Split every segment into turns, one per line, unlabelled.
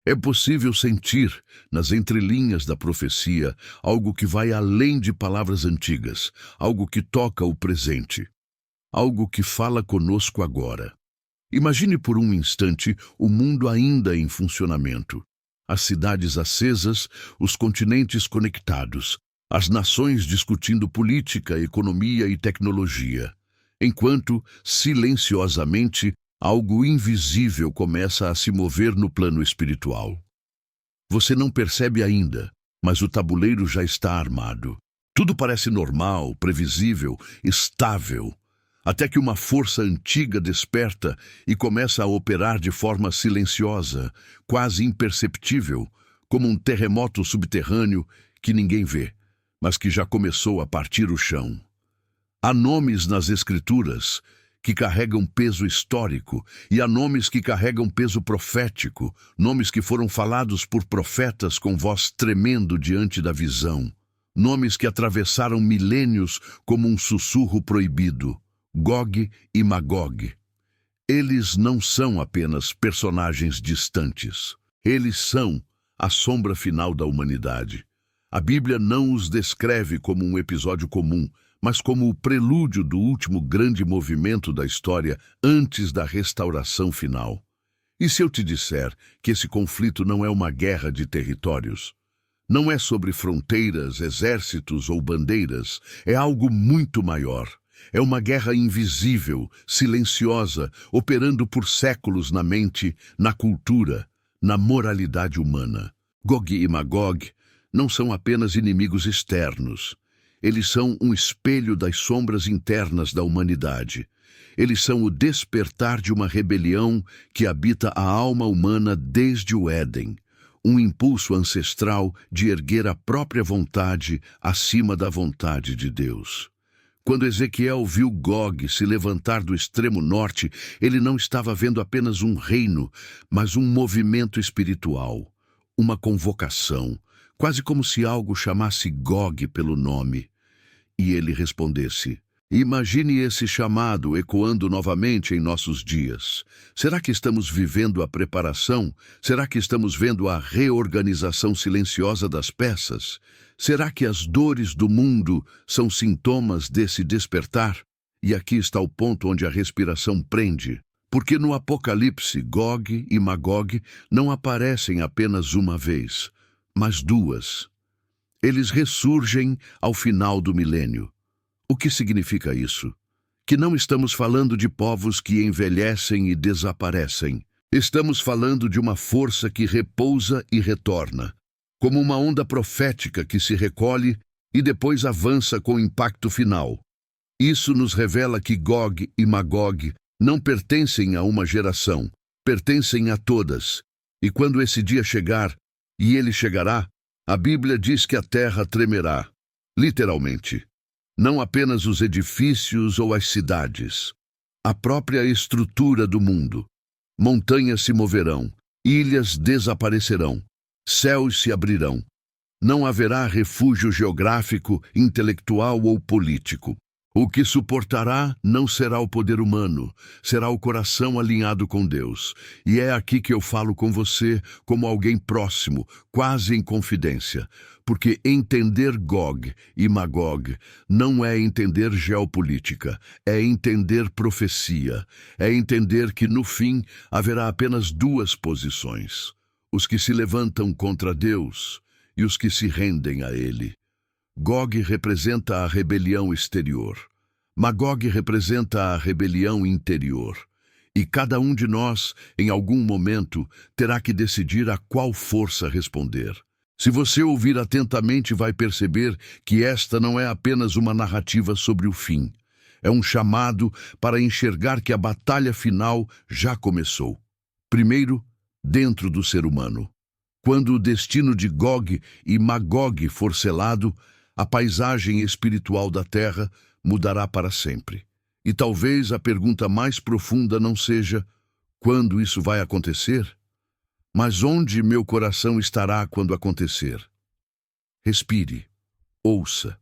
É possível sentir, nas entrelinhas da profecia, algo que vai além de palavras antigas, algo que toca o presente, algo que fala conosco agora. Imagine por um instante o mundo ainda em funcionamento. As cidades acesas, os continentes conectados, as nações discutindo política, economia e tecnologia. Enquanto, silenciosamente, algo invisível começa a se mover no plano espiritual. Você não percebe ainda, mas o tabuleiro já está armado. Tudo parece normal, previsível, estável, até que uma força antiga desperta e começa a operar de forma silenciosa, quase imperceptível, como um terremoto subterrâneo que ninguém vê, mas que já começou a partir o chão. Há nomes nas Escrituras que carregam peso histórico, e há nomes que carregam peso profético, nomes que foram falados por profetas com voz tremendo diante da visão, nomes que atravessaram milênios como um sussurro proibido. Gog e Magog. Eles não são apenas personagens distantes. Eles são a sombra final da humanidade. A Bíblia não os descreve como um episódio comum, mas como o prelúdio do último grande movimento da história antes da restauração final. E se eu te disser que esse conflito não é uma guerra de territórios? Não é sobre fronteiras, exércitos ou bandeiras, é algo muito maior. É uma guerra invisível, silenciosa, operando por séculos na mente, na cultura, na moralidade humana. Gog e Magog não são apenas inimigos externos. Eles são um espelho das sombras internas da humanidade. Eles são o despertar de uma rebelião que habita a alma humana desde o Éden. Um impulso ancestral de erguer a própria vontade acima da vontade de Deus. Quando Ezequiel viu Gog se levantar do extremo norte, ele não estava vendo apenas um reino, mas um movimento espiritual, uma convocação, quase como se algo chamasse Gog pelo nome. E ele respondesse: imagine esse chamado ecoando novamente em nossos dias. Será que estamos vivendo a preparação? Será que estamos vendo a reorganização silenciosa das peças? Será que as dores do mundo são sintomas desse despertar? E aqui está o ponto onde a respiração prende. Porque no Apocalipse, Gog e Magog não aparecem apenas uma vez, mas duas. Eles ressurgem ao final do milênio. O que significa isso? Que não estamos falando de povos que envelhecem e desaparecem. Estamos falando de uma força que repousa e retorna, como uma onda profética que se recolhe e depois avança com impacto final. Isso nos revela que Gog e Magog não pertencem a uma geração, pertencem a todas. E quando esse dia chegar, e ele chegará, a Bíblia diz que a terra tremerá, literalmente. Não apenas os edifícios ou as cidades, a própria estrutura do mundo. Montanhas se moverão, ilhas desaparecerão, céus se abrirão. Não haverá refúgio geográfico, intelectual ou político. O que suportará não será o poder humano, será o coração alinhado com Deus. E é aqui que eu falo com você como alguém próximo, quase em confidência. Porque entender Gog e Magog não é entender geopolítica, é entender profecia, é entender que no fim haverá apenas duas posições: os que se levantam contra Deus e os que se rendem a Ele. Gog representa a rebelião exterior. Magog representa a rebelião interior. E cada um de nós, em algum momento, terá que decidir a qual força responder. Se você ouvir atentamente, vai perceber que esta não é apenas uma narrativa sobre o fim. É um chamado para enxergar que a batalha final já começou. Primeiro, dentro do ser humano. Quando o destino de Gog e Magog for selado, a paisagem espiritual da Terra mudará para sempre. E talvez a pergunta mais profunda não seja: quando isso vai acontecer? Mas onde meu coração estará quando acontecer? Respire, ouça,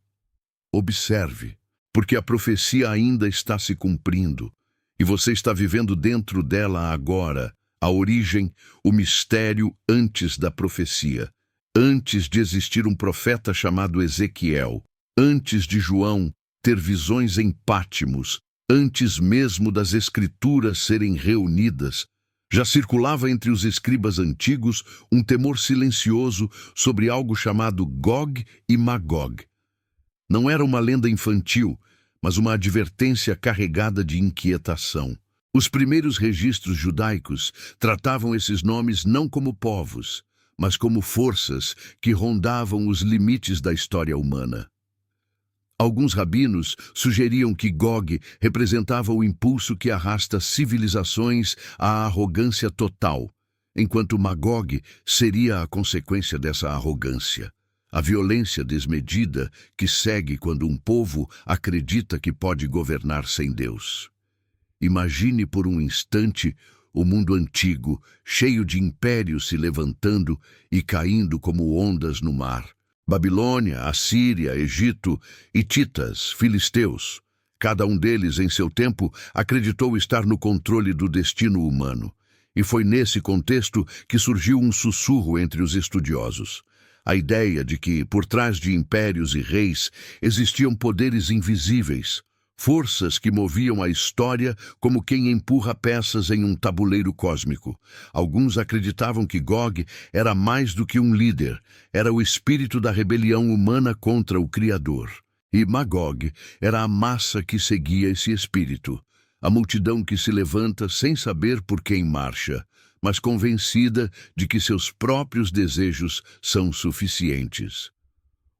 observe, porque a profecia ainda está se cumprindo, e você está vivendo dentro dela agora, A origem, o mistério antes da profecia. Antes de existir um profeta chamado Ezequiel. Antes de João ter visões em Pátimos. Antes mesmo das Escrituras serem reunidas. Já circulava entre os escribas antigos um temor silencioso sobre algo chamado Gog e Magog. Não era uma lenda infantil, mas uma advertência carregada de inquietação. Os primeiros registros judaicos tratavam esses nomes não como povos, mas como forças que rondavam os limites da história humana. Alguns rabinos sugeriam que Gog representava o impulso que arrasta civilizações à arrogância total, enquanto Magog seria a consequência dessa arrogância. A violência desmedida que segue quando um povo acredita que pode governar sem Deus. Imagine por um instante o mundo antigo, cheio de impérios se levantando e caindo como ondas no mar. Babilônia, Assíria, Egito, hititas, filisteus. Cada um deles, em seu tempo, acreditou estar no controle do destino humano. E foi nesse contexto que surgiu um sussurro entre os estudiosos. A ideia de que, por trás de impérios e reis, existiam poderes invisíveis, forças que moviam a história como quem empurra peças em um tabuleiro cósmico. Alguns acreditavam que Gog era mais do que um líder, era o espírito da rebelião humana contra o Criador. E Magog era a massa que seguia esse espírito, a multidão que se levanta sem saber por quem marcha, mas convencida de que seus próprios desejos são suficientes.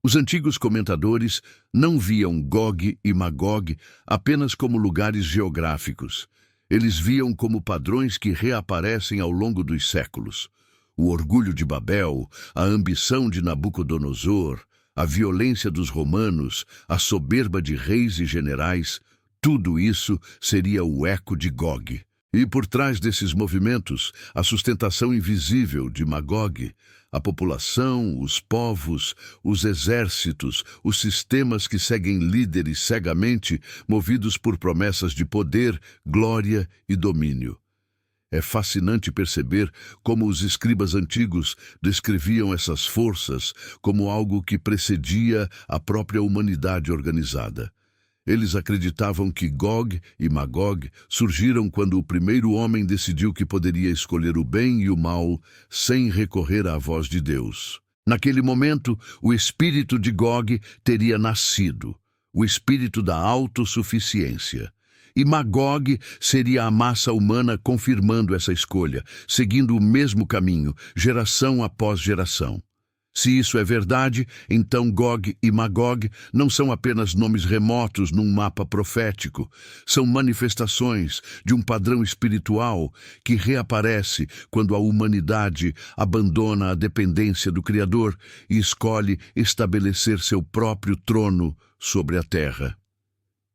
Os antigos comentadores não viam Gog e Magog apenas como lugares geográficos. Eles viam como padrões que reaparecem ao longo dos séculos. O orgulho de Babel, a ambição de Nabucodonosor, a violência dos romanos, a soberba de reis e generais, tudo isso seria o eco de Gog. E por trás desses movimentos, a sustentação invisível de Magog, a população, os povos, os exércitos, os sistemas que seguem líderes cegamente, movidos por promessas de poder, glória e domínio. É fascinante perceber como os escribas antigos descreviam essas forças como algo que precedia a própria humanidade organizada. Eles acreditavam que Gog e Magog surgiram quando o primeiro homem decidiu que poderia escolher o bem e o mal sem recorrer à voz de Deus. Naquele momento, o espírito de Gog teria nascido, o espírito da autossuficiência. E Magog seria a massa humana confirmando essa escolha, seguindo o mesmo caminho, geração após geração. Se isso é verdade, então Gog e Magog não são apenas nomes remotos num mapa profético. São manifestações de um padrão espiritual que reaparece quando a humanidade abandona a dependência do Criador e escolhe estabelecer seu próprio trono sobre a terra.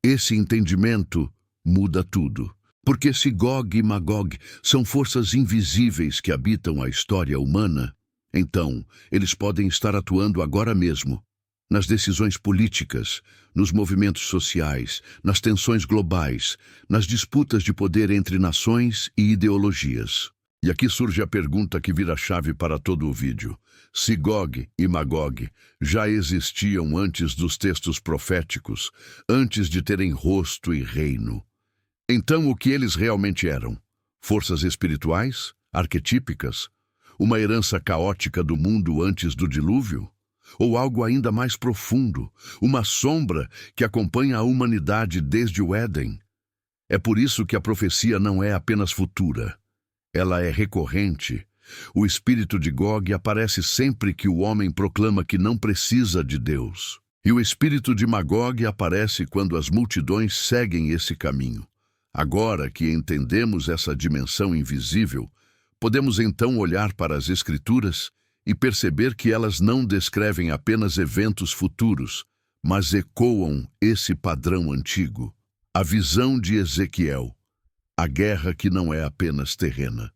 Esse entendimento muda tudo. Porque se Gog e Magog são forças invisíveis que habitam a história humana, então, eles podem estar atuando agora mesmo, nas decisões políticas, nos movimentos sociais, nas tensões globais, nas disputas de poder entre nações e ideologias. E aqui surge a pergunta que vira chave para todo o vídeo. Se Gog e Magog já existiam antes dos textos proféticos, antes de terem rosto e reino, então o que eles realmente eram? Forças espirituais? Arquetípicas? Uma herança caótica do mundo antes do dilúvio? Ou algo ainda mais profundo, uma sombra que acompanha a humanidade desde o Éden? É por isso que a profecia não é apenas futura. Ela é recorrente. O espírito de Gog aparece sempre que o homem proclama que não precisa de Deus. E o espírito de Magog aparece quando as multidões seguem esse caminho. Agora que entendemos essa dimensão invisível, podemos então olhar para as Escrituras e perceber que elas não descrevem apenas eventos futuros, mas ecoam esse padrão antigo. A visão de Ezequiel, a guerra que não é apenas terrena.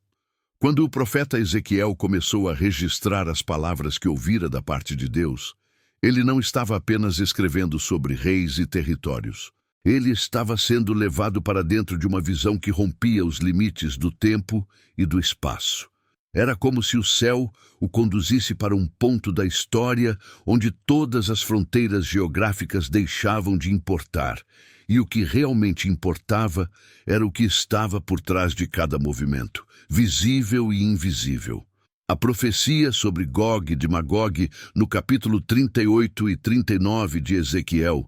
Quando o profeta Ezequiel começou a registrar as palavras que ouvira da parte de Deus, ele não estava apenas escrevendo sobre reis e territórios. Ele estava sendo levado para dentro de uma visão que rompia os limites do tempo e do espaço. Era como se o céu o conduzisse para um ponto da história onde todas as fronteiras geográficas deixavam de importar, e o que realmente importava era o que estava por trás de cada movimento, visível e invisível. A profecia sobre Gog de Magog, no capítulo 38 e 39 de Ezequiel,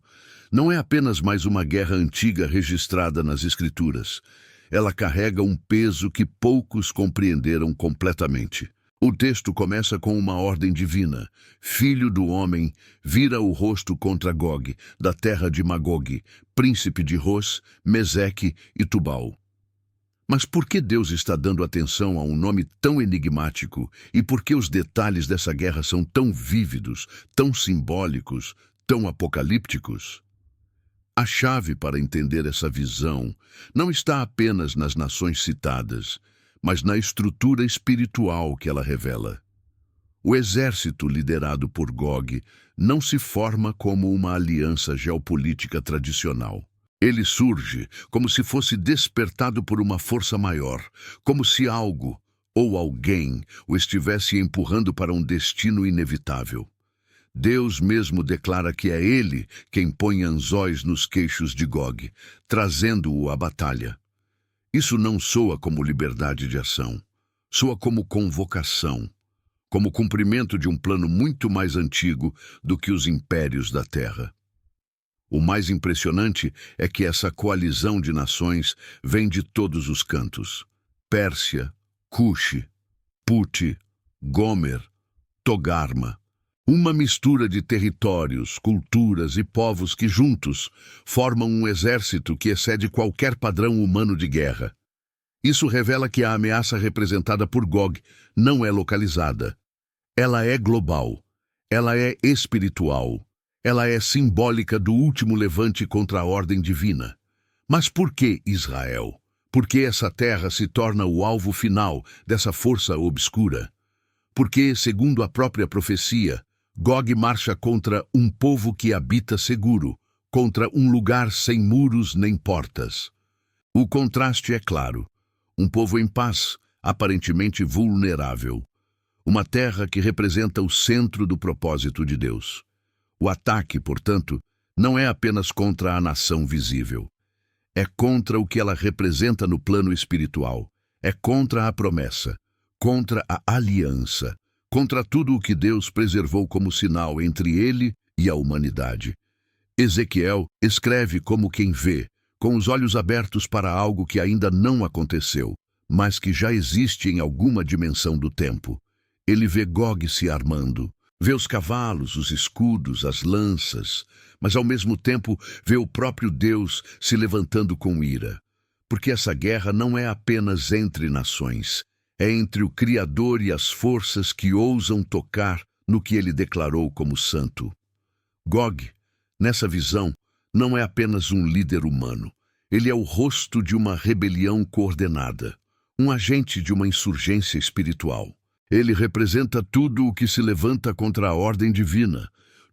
não é apenas mais uma guerra antiga registrada nas Escrituras. Ela carrega um peso que poucos compreenderam completamente. O texto começa com uma ordem divina. Filho do homem, vira o rosto contra Gog, da terra de Magog, príncipe de Ros, Meseque e Tubal. Mas por que Deus está dando atenção a um nome tão enigmático e por que os detalhes dessa guerra são tão vívidos, tão simbólicos, tão apocalípticos? A chave para entender essa visão não está apenas nas nações citadas, mas na estrutura espiritual que ela revela. O exército liderado por Gog não se forma como uma aliança geopolítica tradicional. Ele surge como se fosse despertado por uma força maior, como se algo ou alguém o estivesse empurrando para um destino inevitável. Deus mesmo declara que é Ele quem põe anzóis nos queixos de Gog, trazendo-o à batalha. Isso não soa como liberdade de ação, soa como convocação, como cumprimento de um plano muito mais antigo do que os impérios da terra. O mais impressionante é que essa coalizão de nações vem de todos os cantos. Pérsia, Cuxe, Puti, Gomer, Togarma. Uma mistura de territórios, culturas e povos que juntos formam um exército que excede qualquer padrão humano de guerra. Isso revela que a ameaça representada por Gog não é localizada. Ela é global, ela é espiritual, ela é simbólica do último levante contra a ordem divina. Mas por que Israel? Por que essa terra se torna o alvo final dessa força obscura? Porque, segundo a própria profecia, Gog marcha contra um povo que habita seguro, contra um lugar sem muros nem portas. O contraste é claro. Um povo em paz, aparentemente vulnerável. Uma terra que representa o centro do propósito de Deus. O ataque, portanto, não é apenas contra a nação visível. É contra o que ela representa no plano espiritual. É contra a promessa, contra a aliança, contra tudo o que Deus preservou como sinal entre ele e a humanidade. Ezequiel escreve como quem vê, com os olhos abertos para algo que ainda não aconteceu, mas que já existe em alguma dimensão do tempo. Ele vê Gog se armando, vê os cavalos, os escudos, as lanças, mas ao mesmo tempo vê o próprio Deus se levantando com ira. Porque essa guerra não é apenas entre nações, é entre o Criador e as forças que ousam tocar no que ele declarou como santo. Gog, nessa visão, não é apenas um líder humano. Ele é o rosto de uma rebelião coordenada, um agente de uma insurgência espiritual. Ele representa tudo o que se levanta contra a ordem divina,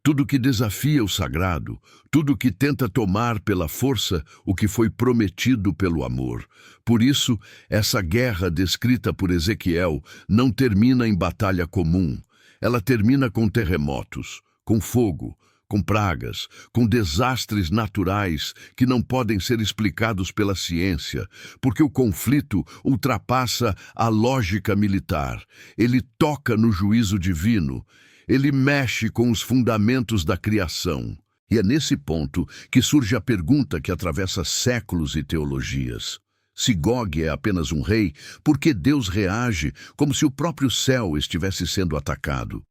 tudo que desafia o sagrado, tudo que tenta tomar pela força o que foi prometido pelo amor. Por isso, essa guerra descrita por Ezequiel não termina em batalha comum. Ela termina com terremotos, com fogo, com pragas, com desastres naturais que não podem ser explicados pela ciência, porque o conflito ultrapassa a lógica militar. Ele toca no juízo divino. Ele mexe com os fundamentos da criação. E é nesse ponto que surge a pergunta que atravessa séculos e teologias. Se Gog é apenas um rei, por que Deus reage como se o próprio céu estivesse sendo atacado?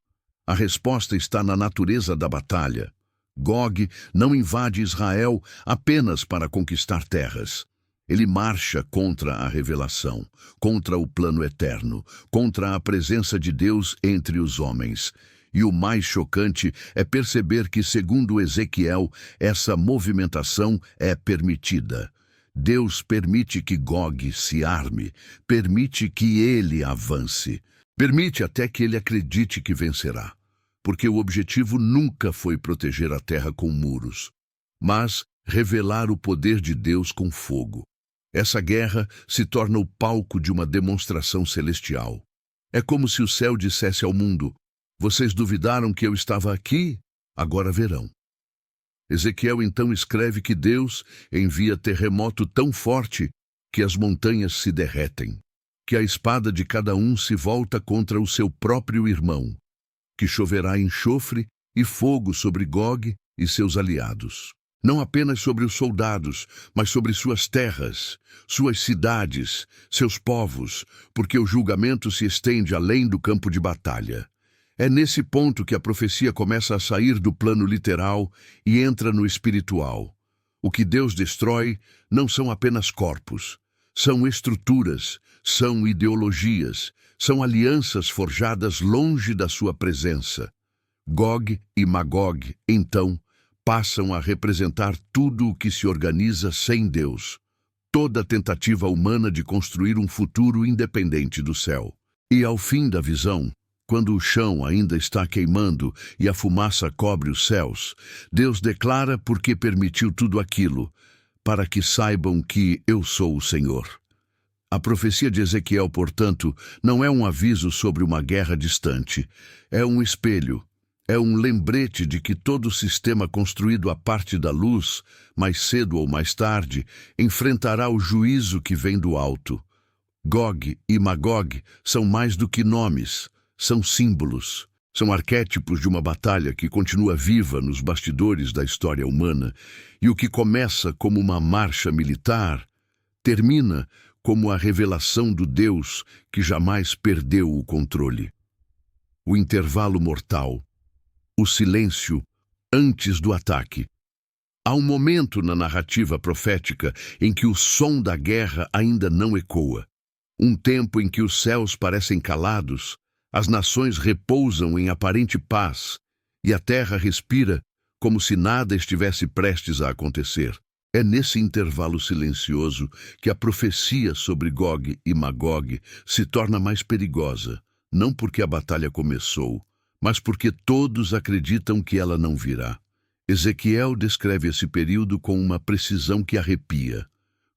A resposta está na natureza da batalha. Gog não invade Israel apenas para conquistar terras. Ele marcha contra a revelação, contra o plano eterno, contra a presença de Deus entre os homens. E o mais chocante é perceber que, segundo Ezequiel, essa movimentação é permitida. Deus permite que Gog se arme, permite que ele avance, permite até que ele acredite que vencerá. Porque o objetivo nunca foi proteger a terra com muros, mas revelar o poder de Deus com fogo. Essa guerra se torna o palco de uma demonstração celestial. É como se o céu dissesse ao mundo: vocês duvidaram que eu estava aqui? Agora verão. Ezequiel então escreve que Deus envia terremoto tão forte que as montanhas se derretem, que a espada de cada um se volta contra o seu próprio irmão, que choverá enxofre e fogo sobre Gog e seus aliados. Não apenas sobre os soldados, mas sobre suas terras, suas cidades, seus povos, porque o julgamento se estende além do campo de batalha. É nesse ponto que a profecia começa a sair do plano literal e entra no espiritual. O que Deus destrói não são apenas corpos, são estruturas, são ideologias, são alianças forjadas longe da sua presença. Gog e Magog, então, passam a representar tudo o que se organiza sem Deus, toda tentativa humana de construir um futuro independente do céu. E ao fim da visão, quando o chão ainda está queimando e a fumaça cobre os céus, Deus declara por que permitiu tudo aquilo, para que saibam que eu sou o Senhor. A profecia de Ezequiel, portanto, não é um aviso sobre uma guerra distante, é um espelho. É um lembrete de que todo sistema construído à parte da luz, mais cedo ou mais tarde, enfrentará o juízo que vem do alto. Gog e Magog são mais do que nomes, são símbolos, são arquétipos de uma batalha que continua viva nos bastidores da história humana, e o que começa como uma marcha militar, termina como a revelação do Deus que jamais perdeu o controle. O intervalo mortal. O silêncio antes do ataque. Há um momento na narrativa profética em que o som da guerra ainda não ecoa. Um tempo em que os céus parecem calados, as nações repousam em aparente paz e a terra respira como se nada estivesse prestes a acontecer. É nesse intervalo silencioso que a profecia sobre Gog e Magog se torna mais perigosa, não porque a batalha começou, mas porque todos acreditam que ela não virá. Ezequiel descreve esse período com uma precisão que arrepia.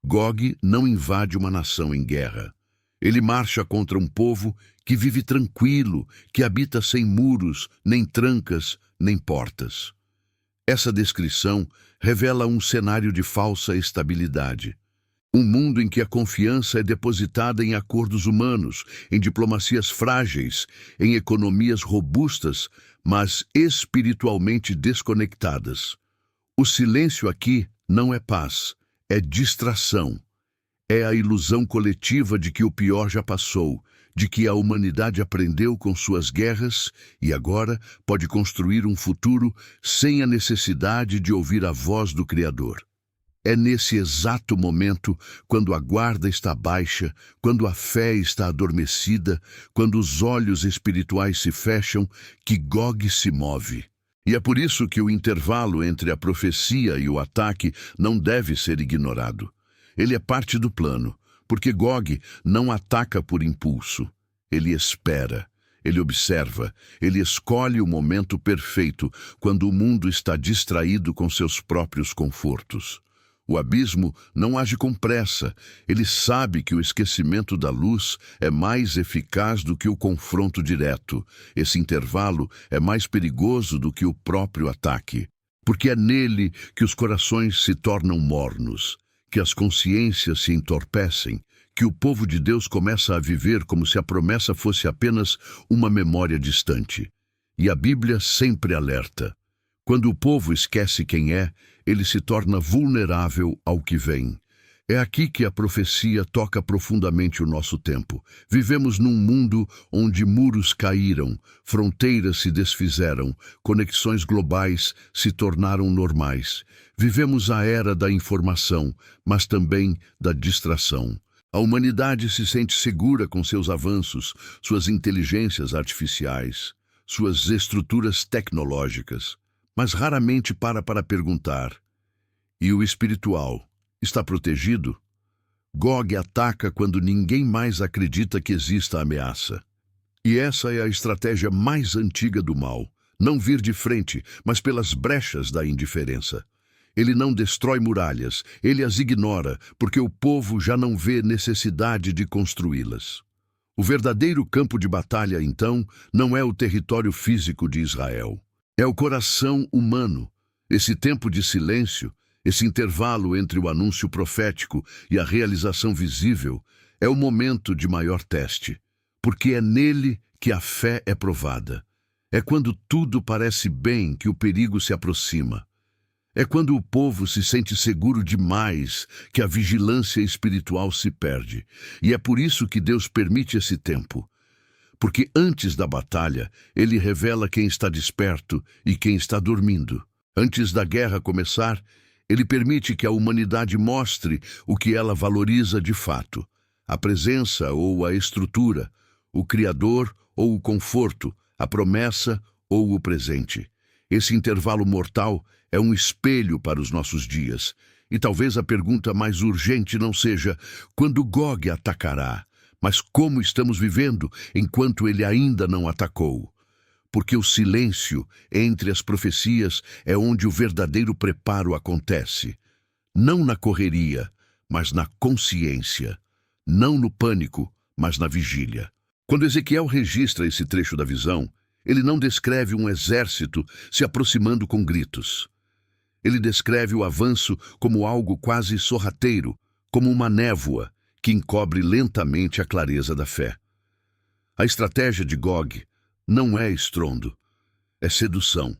Gog não invade uma nação em guerra. Ele marcha contra um povo que vive tranquilo, que habita sem muros, nem trancas, nem portas. Essa descrição revela um cenário de falsa estabilidade. Um mundo em que a confiança é depositada em acordos humanos, em diplomacias frágeis, em economias robustas, mas espiritualmente desconectadas. O silêncio aqui não é paz, é distração. É a ilusão coletiva de que o pior já passou, de que a humanidade aprendeu com suas guerras e agora pode construir um futuro sem a necessidade de ouvir a voz do Criador. É nesse exato momento, quando a guarda está baixa, quando a fé está adormecida, quando os olhos espirituais se fecham, que Gog se move. E é por isso que o intervalo entre a profecia e o ataque não deve ser ignorado. Ele é parte do plano, porque Gog não ataca por impulso. Ele espera, ele observa, ele escolhe o momento perfeito, quando o mundo está distraído com seus próprios confortos. O abismo não age com pressa, ele sabe que o esquecimento da luz é mais eficaz do que o confronto direto. Esse intervalo é mais perigoso do que o próprio ataque, porque é nele que os corações se tornam mornos, que as consciências se entorpecem, que o povo de Deus começa a viver como se a promessa fosse apenas uma memória distante. E a Bíblia sempre alerta. Quando o povo esquece quem é, ele se torna vulnerável ao que vem. É aqui que a profecia toca profundamente o nosso tempo. Vivemos num mundo onde muros caíram, fronteiras se desfizeram, conexões globais se tornaram normais. Vivemos a era da informação, mas também da distração. A humanidade se sente segura com seus avanços, suas inteligências artificiais, suas estruturas tecnológicas, mas raramente para perguntar: e o espiritual está protegido? Gog ataca quando ninguém mais acredita que exista ameaça. E essa é a estratégia mais antiga do mal, não vir de frente, mas pelas brechas da indiferença. Ele não destrói muralhas, ele as ignora, porque o povo já não vê necessidade de construí-las. O verdadeiro campo de batalha, então, não é o território físico de Israel. É o coração humano. Esse tempo de silêncio, esse intervalo entre o anúncio profético e a realização visível, é o momento de maior teste, porque é nele que a fé é provada. É quando tudo parece bem que o perigo se aproxima. É quando o povo se sente seguro demais que a vigilância espiritual se perde. E é por isso que Deus permite esse tempo. Porque antes da batalha, ele revela quem está desperto e quem está dormindo. Antes da guerra começar, ele permite que a humanidade mostre o que ela valoriza de fato: a presença ou a estrutura, o Criador ou o conforto, a promessa ou o presente. Esse intervalo mortal é um espelho para os nossos dias. E talvez a pergunta mais urgente não seja quando Gog atacará, mas como estamos vivendo enquanto ele ainda não atacou. Porque o silêncio entre as profecias é onde o verdadeiro preparo acontece. Não na correria, mas na consciência. Não no pânico, mas na vigília. Quando Ezequiel registra esse trecho da visão, ele não descreve um exército se aproximando com gritos. Ele descreve o avanço como algo quase sorrateiro, como uma névoa que encobre lentamente a clareza da fé. A estratégia de Gog não é estrondo, é sedução.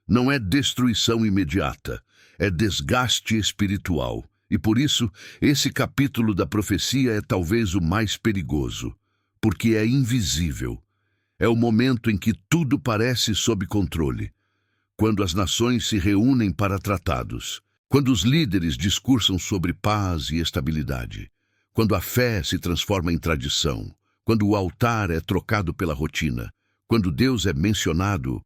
Não é destruição imediata, é desgaste espiritual. E por isso, esse capítulo da profecia é talvez o mais perigoso, porque é invisível. É o momento em que tudo parece sob controle. Quando as nações se reúnem para tratados, quando os líderes discursam sobre paz e estabilidade, quando a fé se transforma em tradição, quando o altar é trocado pela rotina, quando Deus é mencionado,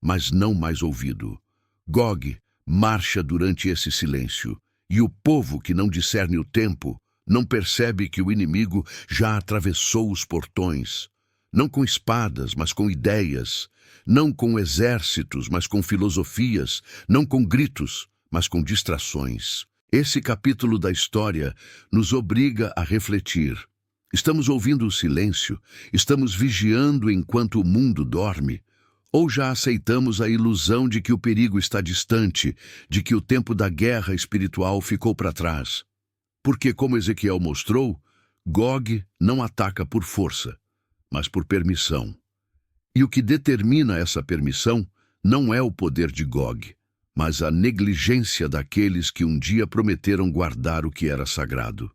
mas não mais ouvido. Gog marcha durante esse silêncio, e o povo que não discerne o tempo não percebe que o inimigo já atravessou os portões, não com espadas, mas com ideias, não com exércitos, mas com filosofias, não com gritos, mas com distrações. Esse capítulo da história nos obriga a refletir. Estamos ouvindo o silêncio? Estamos vigiando enquanto o mundo dorme? Ou já aceitamos a ilusão de que o perigo está distante, de que o tempo da guerra espiritual ficou para trás? Porque, como Ezequiel mostrou, Gog não ataca por força, mas por permissão. E o que determina essa permissão não é o poder de Gog, mas a negligência daqueles que um dia prometeram guardar o que era sagrado.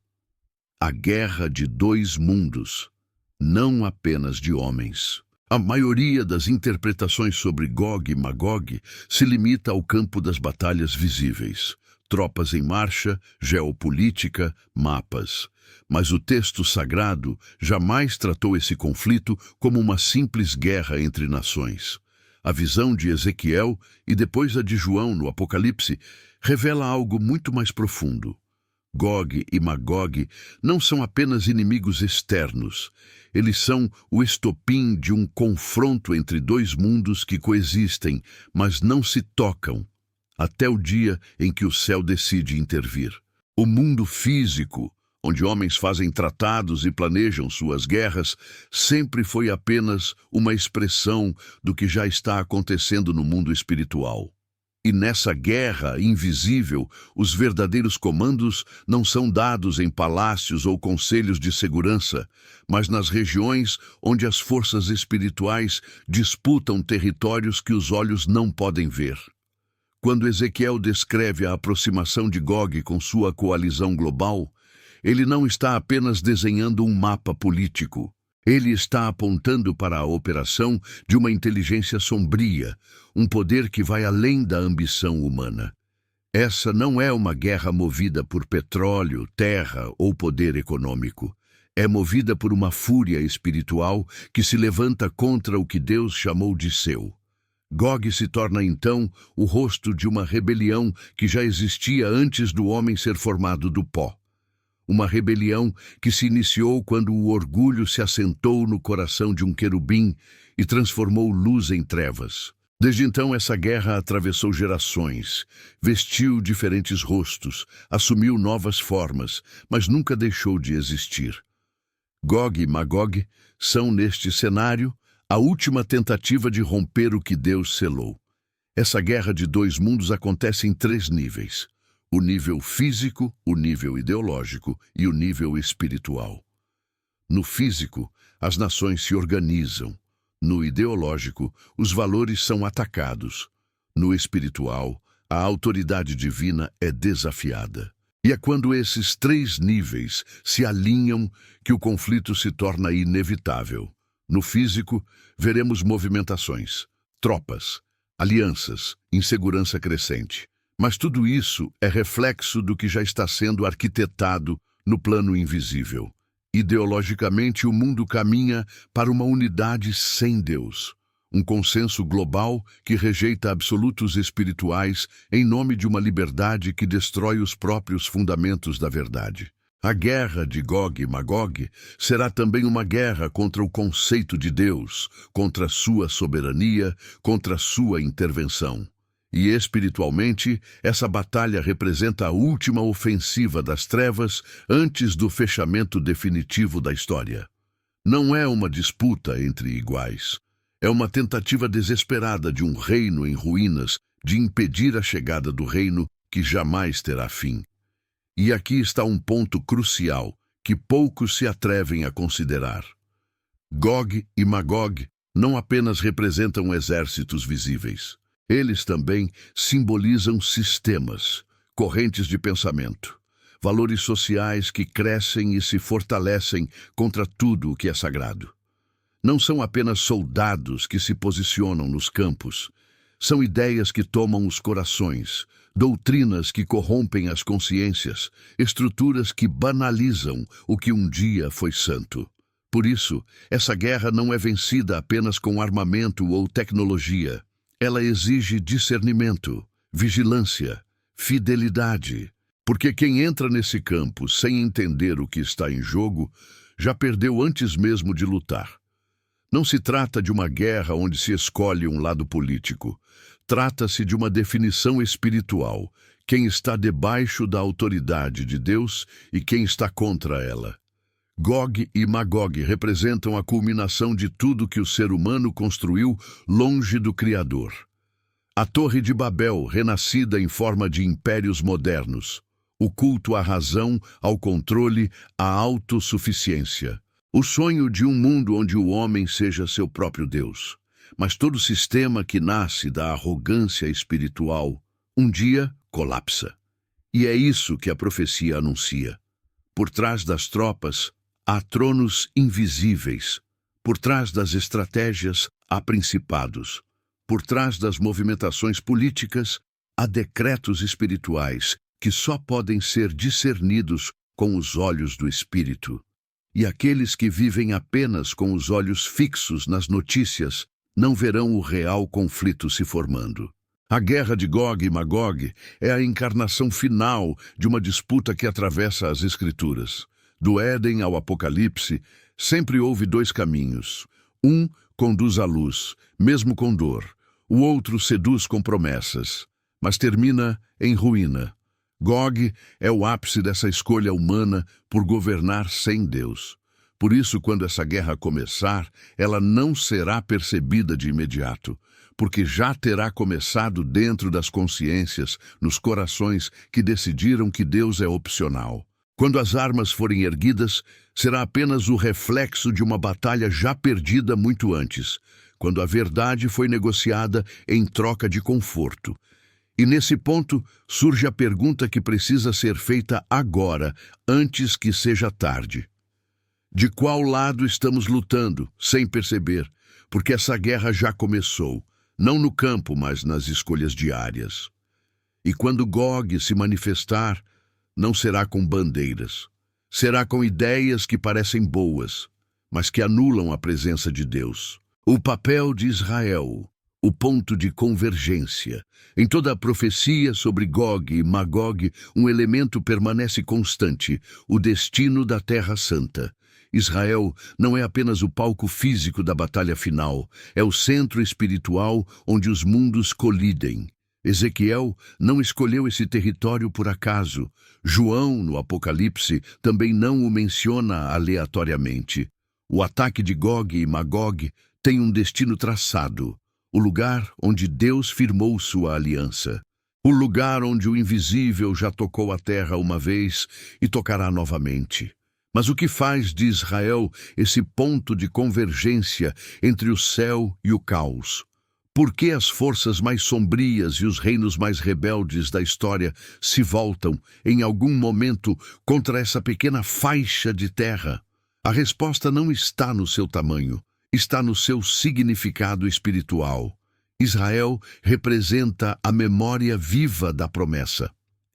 A guerra de dois mundos, não apenas de homens. A maioria das interpretações sobre Gog e Magog se limita ao campo das batalhas visíveis. Tropas em marcha, geopolítica, mapas. Mas o texto sagrado jamais tratou esse conflito como uma simples guerra entre nações. A visão de Ezequiel e depois a de João no Apocalipse revela algo muito mais profundo. Gog e Magog não são apenas inimigos externos. Eles são o estopim de um confronto entre dois mundos que coexistem, mas não se tocam, até o dia em que o céu decide intervir. O mundo físico, onde homens fazem tratados e planejam suas guerras, sempre foi apenas uma expressão do que já está acontecendo no mundo espiritual. E nessa guerra invisível, os verdadeiros comandos não são dados em palácios ou conselhos de segurança, mas nas regiões onde as forças espirituais disputam territórios que os olhos não podem ver. Quando Ezequiel descreve a aproximação de Gog com sua coalizão global, ele não está apenas desenhando um mapa político. Ele está apontando para a operação de uma inteligência sombria, um poder que vai além da ambição humana. Essa não é uma guerra movida por petróleo, terra ou poder econômico. É movida por uma fúria espiritual que se levanta contra o que Deus chamou de seu. Gog se torna então o rosto de uma rebelião que já existia antes do homem ser formado do pó. Uma rebelião que se iniciou quando o orgulho se assentou no coração de um querubim e transformou luz em trevas. Desde então, essa guerra atravessou gerações, vestiu diferentes rostos, assumiu novas formas, mas nunca deixou de existir. Gog e Magog são, neste cenário, a última tentativa de romper o que Deus selou. Essa guerra de dois mundos acontece em três níveis: o nível físico, o nível ideológico e o nível espiritual. No físico, as nações se organizam. No ideológico, os valores são atacados. No espiritual, a autoridade divina é desafiada. E é quando esses três níveis se alinham que o conflito se torna inevitável. No físico, veremos movimentações, tropas, alianças, insegurança crescente. Mas tudo isso é reflexo do que já está sendo arquitetado no plano invisível. Ideologicamente, o mundo caminha para uma unidade sem Deus, um consenso global que rejeita absolutos espirituais em nome de uma liberdade que destrói os próprios fundamentos da verdade. A guerra de Gog e Magog será também uma guerra contra o conceito de Deus, contra sua soberania, contra sua intervenção. E espiritualmente, essa batalha representa a última ofensiva das trevas antes do fechamento definitivo da história. Não é uma disputa entre iguais. É uma tentativa desesperada de um reino em ruínas de impedir a chegada do reino que jamais terá fim. E aqui está um ponto crucial que poucos se atrevem a considerar. Gog e Magog não apenas representam exércitos visíveis. Eles também simbolizam sistemas, correntes de pensamento, valores sociais que crescem e se fortalecem contra tudo o que é sagrado. Não são apenas soldados que se posicionam nos campos. São ideias que tomam os corações, doutrinas que corrompem as consciências, estruturas que banalizam o que um dia foi santo. Por isso, essa guerra não é vencida apenas com armamento ou tecnologia. Ela exige discernimento, vigilância, fidelidade, porque quem entra nesse campo sem entender o que está em jogo já perdeu antes mesmo de lutar. Não se trata de uma guerra onde se escolhe um lado político. Trata-se de uma definição espiritual, quem está debaixo da autoridade de Deus e quem está contra ela. Gog e Magog representam a culminação de tudo que o ser humano construiu longe do Criador. A Torre de Babel, renascida em forma de impérios modernos. O culto à razão, ao controle, à autossuficiência. O sonho de um mundo onde o homem seja seu próprio Deus. Mas todo sistema que nasce da arrogância espiritual, um dia colapsa. E é isso que a profecia anuncia. Por trás das tropas, há tronos invisíveis. Por trás das estratégias, há principados. Por trás das movimentações políticas, há decretos espirituais que só podem ser discernidos com os olhos do Espírito. E aqueles que vivem apenas com os olhos fixos nas notícias não verão o real conflito se formando. A guerra de Gog e Magog é a encarnação final de uma disputa que atravessa as Escrituras. Do Éden ao Apocalipse, sempre houve dois caminhos. Um conduz à luz, mesmo com dor. O outro seduz com promessas, mas termina em ruína. Gog é o ápice dessa escolha humana por governar sem Deus. Por isso, quando essa guerra começar, ela não será percebida de imediato, porque já terá começado dentro das consciências, nos corações que decidiram que Deus é opcional. Quando as armas forem erguidas, será apenas o reflexo de uma batalha já perdida muito antes, quando a verdade foi negociada em troca de conforto. E nesse ponto surge a pergunta que precisa ser feita agora, antes que seja tarde. De qual lado estamos lutando, sem perceber? Porque essa guerra já começou, não no campo, mas nas escolhas diárias. E quando Gog se manifestar, não será com bandeiras. Será com ideias que parecem boas, mas que anulam a presença de Deus. O papel de Israel, o ponto de convergência. Em toda a profecia sobre Gog e Magog, um elemento permanece constante, o destino da Terra Santa. Israel não é apenas o palco físico da batalha final, é o centro espiritual onde os mundos colidem. Ezequiel não escolheu esse território por acaso. João, no Apocalipse, também não o menciona aleatoriamente. O ataque de Gog e Magog tem um destino traçado, o lugar onde Deus firmou sua aliança. O lugar onde o invisível já tocou a terra uma vez e tocará novamente. Mas o que faz de Israel esse ponto de convergência entre o céu e o caos? Por que as forças mais sombrias e os reinos mais rebeldes da história se voltam, em algum momento, contra essa pequena faixa de terra? A resposta não está no seu tamanho, está no seu significado espiritual. Israel representa a memória viva da promessa.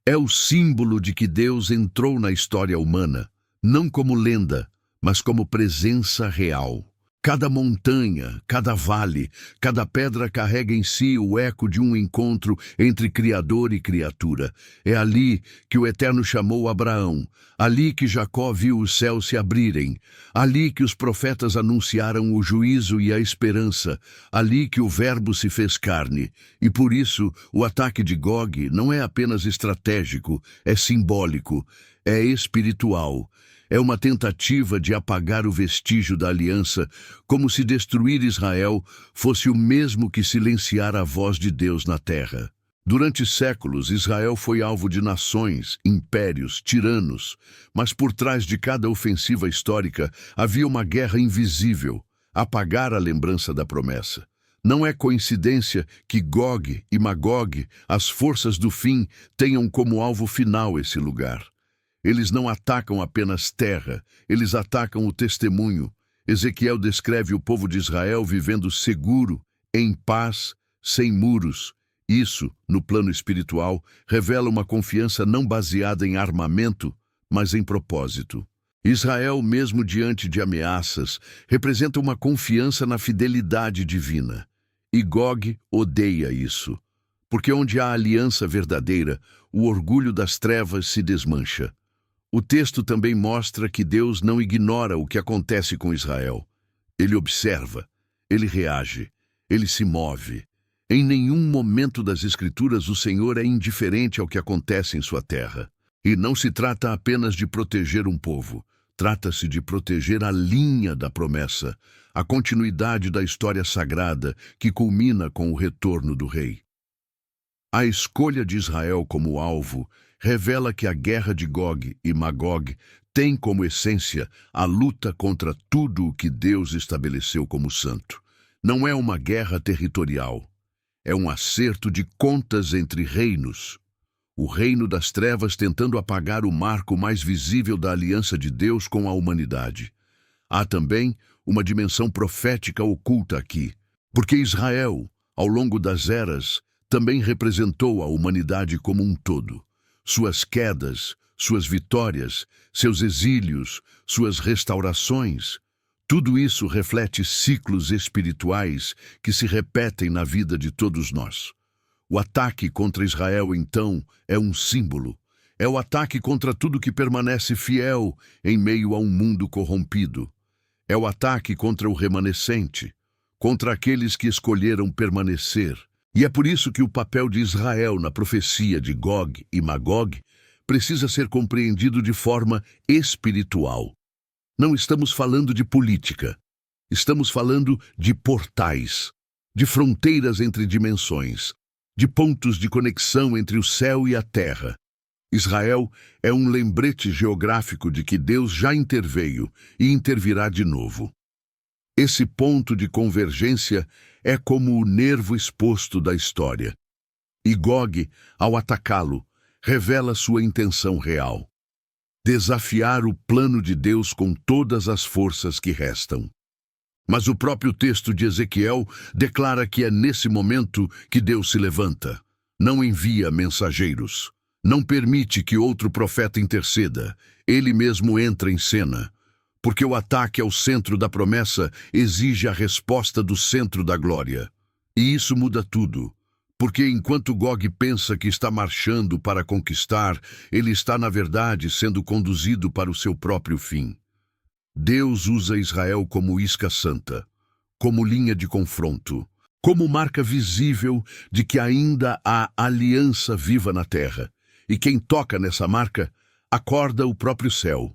É o símbolo de que Deus entrou na história humana, não como lenda, mas como presença real. Cada montanha, cada vale, cada pedra carrega em si o eco de um encontro entre Criador e criatura. É ali que o Eterno chamou Abraão, ali que Jacó viu os céus se abrirem, ali que os profetas anunciaram o juízo e a esperança, ali que o Verbo se fez carne. E por isso, o ataque de Gog não é apenas estratégico, é simbólico, é espiritual. É uma tentativa de apagar o vestígio da aliança, como se destruir Israel fosse o mesmo que silenciar a voz de Deus na terra. Durante séculos, Israel foi alvo de nações, impérios, tiranos, mas por trás de cada ofensiva histórica havia uma guerra invisível, apagar a lembrança da promessa. Não é coincidência que Gog e Magog, as forças do fim, tenham como alvo final esse lugar. Eles não atacam apenas terra, eles atacam o testemunho. Ezequiel descreve o povo de Israel vivendo seguro, em paz, sem muros. Isso, no plano espiritual, revela uma confiança não baseada em armamento, mas em propósito. Israel, mesmo diante de ameaças, representa uma confiança na fidelidade divina. E Gog odeia isso, porque onde há aliança verdadeira, o orgulho das trevas se desmancha. O texto também mostra que Deus não ignora o que acontece com Israel. Ele observa, ele reage, ele se move. Em nenhum momento das Escrituras o Senhor é indiferente ao que acontece em sua terra. E não se trata apenas de proteger um povo, trata-se de proteger a linha da promessa, a continuidade da história sagrada que culmina com o retorno do rei. A escolha de Israel como alvo revela que a guerra de Gog e Magog tem como essência a luta contra tudo o que Deus estabeleceu como santo. Não é uma guerra territorial, é um acerto de contas entre reinos. O reino das trevas tentando apagar o marco mais visível da aliança de Deus com a humanidade. Há também uma dimensão profética oculta aqui, porque Israel, ao longo das eras, também representou a humanidade como um todo. Suas quedas, suas vitórias, seus exílios, suas restaurações, tudo isso reflete ciclos espirituais que se repetem na vida de todos nós. O ataque contra Israel, então, é um símbolo. É o ataque contra tudo que permanece fiel em meio a um mundo corrompido. É o ataque contra o remanescente, contra aqueles que escolheram permanecer. E é por isso que o papel de Israel na profecia de Gog e Magog precisa ser compreendido de forma espiritual. Não estamos falando de política. Estamos falando de portais, de fronteiras entre dimensões, de pontos de conexão entre o céu e a terra. Israel é um lembrete geográfico de que Deus já interveio e intervirá de novo. Esse ponto de convergência é como o nervo exposto da história. E Gog, ao atacá-lo, revela sua intenção real: desafiar o plano de Deus com todas as forças que restam. Mas o próprio texto de Ezequiel declara que é nesse momento que Deus se levanta. Não envia mensageiros. Não permite que outro profeta interceda. Ele mesmo entra em cena. Porque o ataque ao centro da promessa exige a resposta do centro da glória. E isso muda tudo. Porque enquanto Gog pensa que está marchando para conquistar, ele está, na verdade, sendo conduzido para o seu próprio fim. Deus usa Israel como isca santa, como linha de confronto, como marca visível de que ainda há aliança viva na terra. E quem toca nessa marca acorda o próprio céu.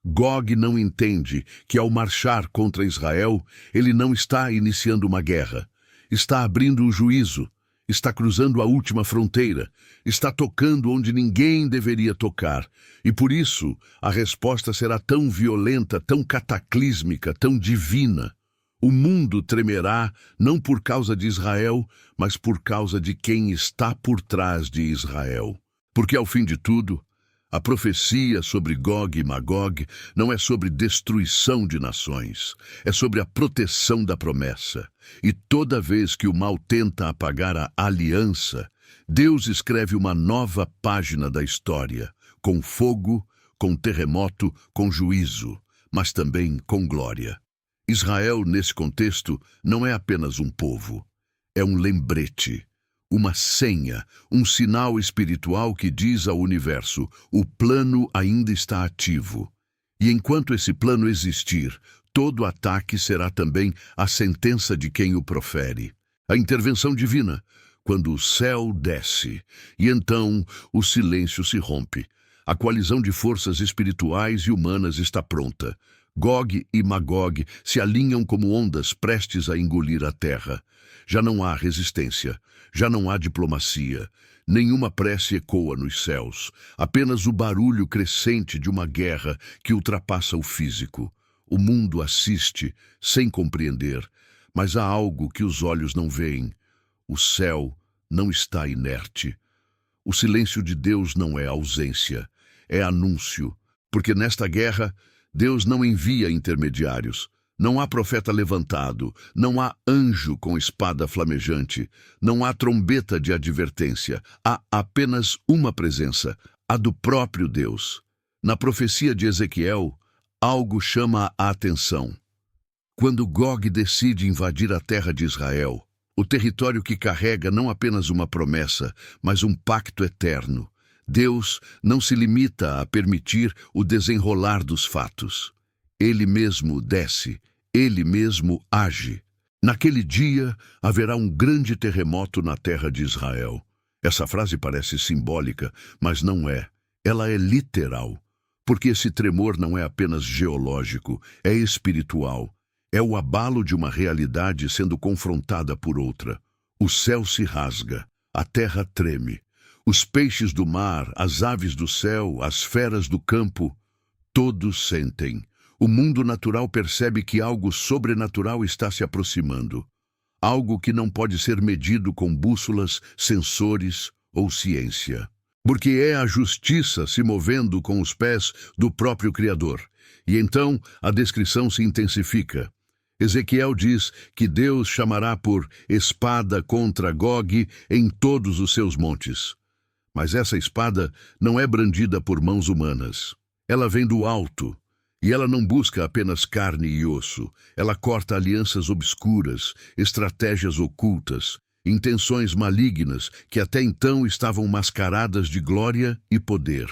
Gog não entende que, ao marchar contra Israel, ele não está iniciando uma guerra. Está abrindo o juízo, está cruzando a última fronteira, está tocando onde ninguém deveria tocar. E por isso, a resposta será tão violenta, tão cataclísmica, tão divina. O mundo tremerá não por causa de Israel, mas por causa de quem está por trás de Israel. Porque, ao fim de tudo, a profecia sobre Gog e Magog não é sobre destruição de nações, é sobre a proteção da promessa. E toda vez que o mal tenta apagar a aliança, Deus escreve uma nova página da história, com fogo, com terremoto, com juízo, mas também com glória. Israel, nesse contexto, não é apenas um povo, é um lembrete, uma senha, um sinal espiritual que diz ao universo: o plano ainda está ativo. E enquanto esse plano existir, todo ataque será também a sentença de quem o profere. A intervenção divina, quando o céu desce, e então o silêncio se rompe. A coalizão de forças espirituais e humanas está pronta. Gog e Magog se alinham como ondas prestes a engolir a terra. Já não há resistência, já não há diplomacia, nenhuma prece ecoa nos céus, apenas o barulho crescente de uma guerra que ultrapassa o físico. O mundo assiste, sem compreender, mas há algo que os olhos não veem. O céu não está inerte. O silêncio de Deus não é ausência, é anúncio, porque nesta guerra Deus não envia intermediários. Não há profeta levantado, não há anjo com espada flamejante, não há trombeta de advertência, há apenas uma presença, a do próprio Deus. Na profecia de Ezequiel, algo chama a atenção. Quando Gog decide invadir a terra de Israel, o território que carrega não apenas uma promessa, mas um pacto eterno, Deus não se limita a permitir o desenrolar dos fatos. Ele mesmo desce, ele mesmo age. Naquele dia haverá um grande terremoto na terra de Israel. Essa frase parece simbólica, mas não é. Ela é literal, porque esse tremor não é apenas geológico, é espiritual. É o abalo de uma realidade sendo confrontada por outra. O céu se rasga, a terra treme. Os peixes do mar, as aves do céu, as feras do campo, todos sentem. O mundo natural percebe que algo sobrenatural está se aproximando. Algo que não pode ser medido com bússolas, sensores ou ciência. Porque é a justiça se movendo com os pés do próprio Criador. E então a descrição se intensifica. Ezequiel diz que Deus chamará por espada contra Gog em todos os seus montes. Mas essa espada não é brandida por mãos humanas. Ela vem do alto. E ela não busca apenas carne e osso. Ela corta alianças obscuras, estratégias ocultas, intenções malignas que até então estavam mascaradas de glória e poder.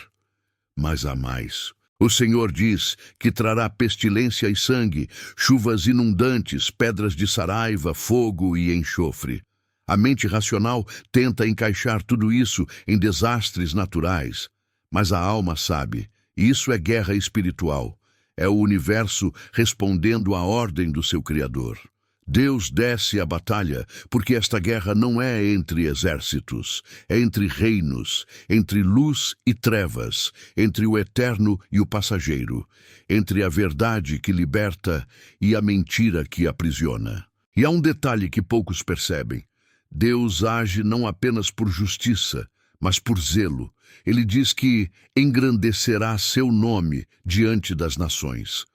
Mas há mais. O Senhor diz que trará pestilência e sangue, chuvas inundantes, pedras de saraiva, fogo e enxofre. A mente racional tenta encaixar tudo isso em desastres naturais. Mas a alma sabe, e isso é guerra espiritual. É o universo respondendo à ordem do seu Criador. Deus desce à batalha, porque esta guerra não é entre exércitos, é entre reinos, entre luz e trevas, entre o eterno e o passageiro, entre a verdade que liberta e a mentira que aprisiona. E há um detalhe que poucos percebem. Deus age não apenas por justiça, mas por zelo. Ele diz que engrandecerá seu nome diante das nações,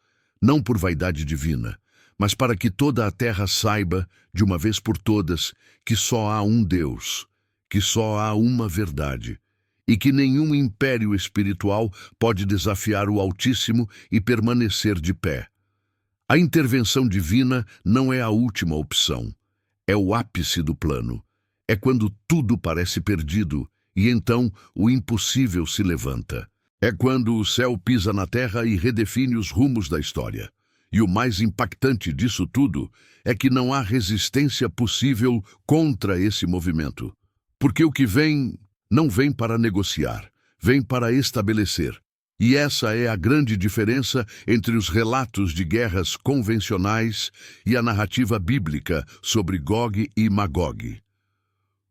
não por vaidade divina, mas para que toda a terra saiba, de uma vez por todas, que só há um Deus, que só há uma verdade, e que nenhum império espiritual pode desafiar o Altíssimo e permanecer de pé. A intervenção divina não é a última opção, é o ápice do plano. É quando tudo parece perdido, e então o impossível se levanta. É quando o céu pisa na terra e redefine os rumos da história. E o mais impactante disso tudo é que não há resistência possível contra esse movimento. Porque o que vem não vem para negociar, vem para estabelecer. E essa é a grande diferença entre os relatos de guerras convencionais e a narrativa bíblica sobre Gog e Magog.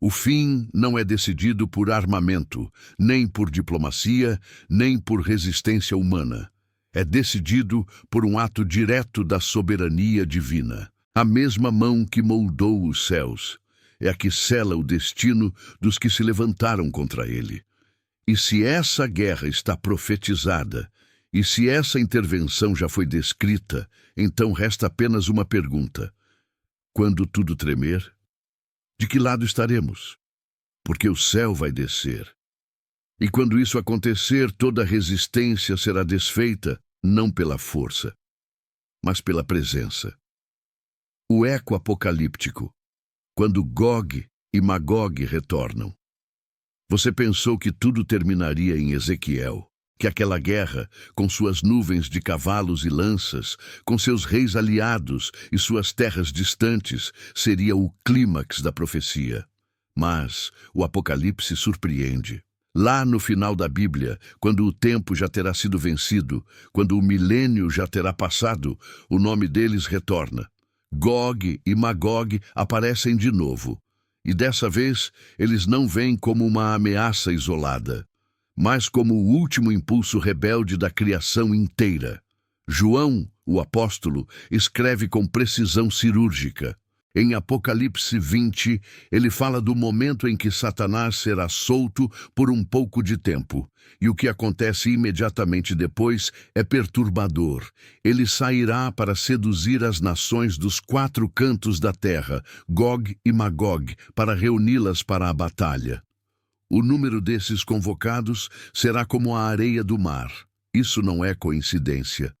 O fim não é decidido por armamento, nem por diplomacia, nem por resistência humana. É decidido por um ato direto da soberania divina. A mesma mão que moldou os céus é a que sela o destino dos que se levantaram contra ele. E se essa guerra está profetizada, e se essa intervenção já foi descrita, então resta apenas uma pergunta. Quando tudo tremer, de que lado estaremos? Porque o céu vai descer. E quando isso acontecer, toda resistência será desfeita, não pela força, mas pela presença. O eco apocalíptico, quando Gog e Magog retornam. Você pensou que tudo terminaria em Ezequiel, que aquela guerra, com suas nuvens de cavalos e lanças, com seus reis aliados e suas terras distantes, seria o clímax da profecia. Mas o Apocalipse surpreende. Lá no final da Bíblia, quando o tempo já terá sido vencido, quando o milênio já terá passado, o nome deles retorna. Gog e Magog aparecem de novo. E dessa vez, eles não vêm como uma ameaça isolada, mas como o último impulso rebelde da criação inteira. João, o apóstolo, escreve com precisão cirúrgica. Em Apocalipse 20, ele fala do momento em que Satanás será solto por um pouco de tempo. E o que acontece imediatamente depois é perturbador. Ele sairá para seduzir as nações dos 4 cantos da terra, Gog e Magog, para reuni-las para a batalha. O número desses convocados será como a areia do mar. Isso não é coincidência.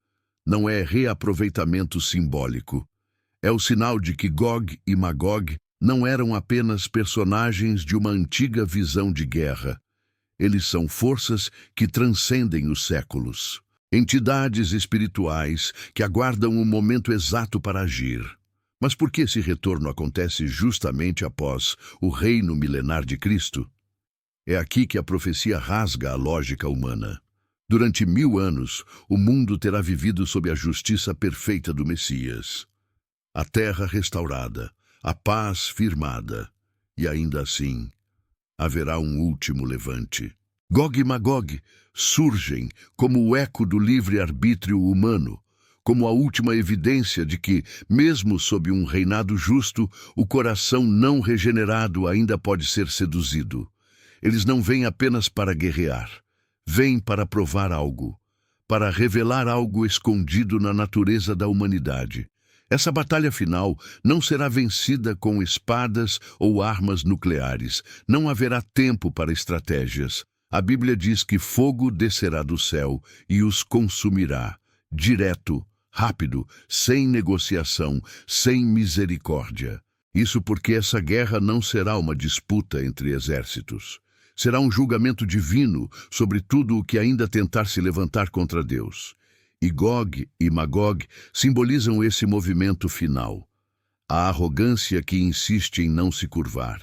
Não é reaproveitamento simbólico. É o sinal de que Gog e Magog não eram apenas personagens de uma antiga visão de guerra. Eles são forças que transcendem os séculos. Entidades espirituais que aguardam o momento exato para agir. Mas por que esse retorno acontece justamente após o reino milenar de Cristo? É aqui que a profecia rasga a lógica humana. Durante 1000 anos, o mundo terá vivido sob a justiça perfeita do Messias. A terra restaurada, a paz firmada, e ainda assim, haverá um último levante. Gog e Magog surgem como o eco do livre-arbítrio humano, como a última evidência de que, mesmo sob um reinado justo, o coração não regenerado ainda pode ser seduzido. Eles não vêm apenas para guerrear, vêm para provar algo, para revelar algo escondido na natureza da humanidade. Essa batalha final não será vencida com espadas ou armas nucleares. Não haverá tempo para estratégias. A Bíblia diz que fogo descerá do céu e os consumirá. Direto, rápido, sem negociação, sem misericórdia. Isso porque essa guerra não será uma disputa entre exércitos. Será um julgamento divino sobre tudo o que ainda tentar se levantar contra Deus. E Gog e Magog simbolizam esse movimento final. A arrogância que insiste em não se curvar.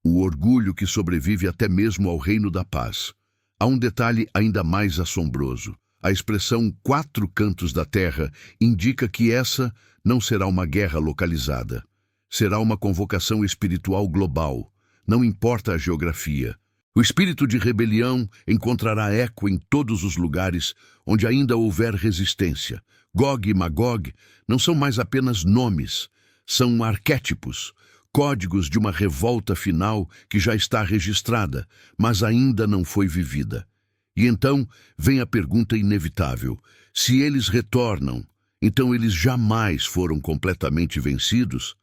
O orgulho que sobrevive até mesmo ao reino da paz. Há um detalhe ainda mais assombroso. A expressão 4 cantos da terra indica que essa não será uma guerra localizada. Será uma convocação espiritual global. Não importa a geografia. O espírito de rebelião encontrará eco em todos os lugares onde ainda houver resistência. Gog e Magog não são mais apenas nomes, são arquétipos, códigos de uma revolta final que já está registrada, mas ainda não foi vivida. E então vem a pergunta inevitável: se eles retornam, então eles jamais foram completamente vencidos?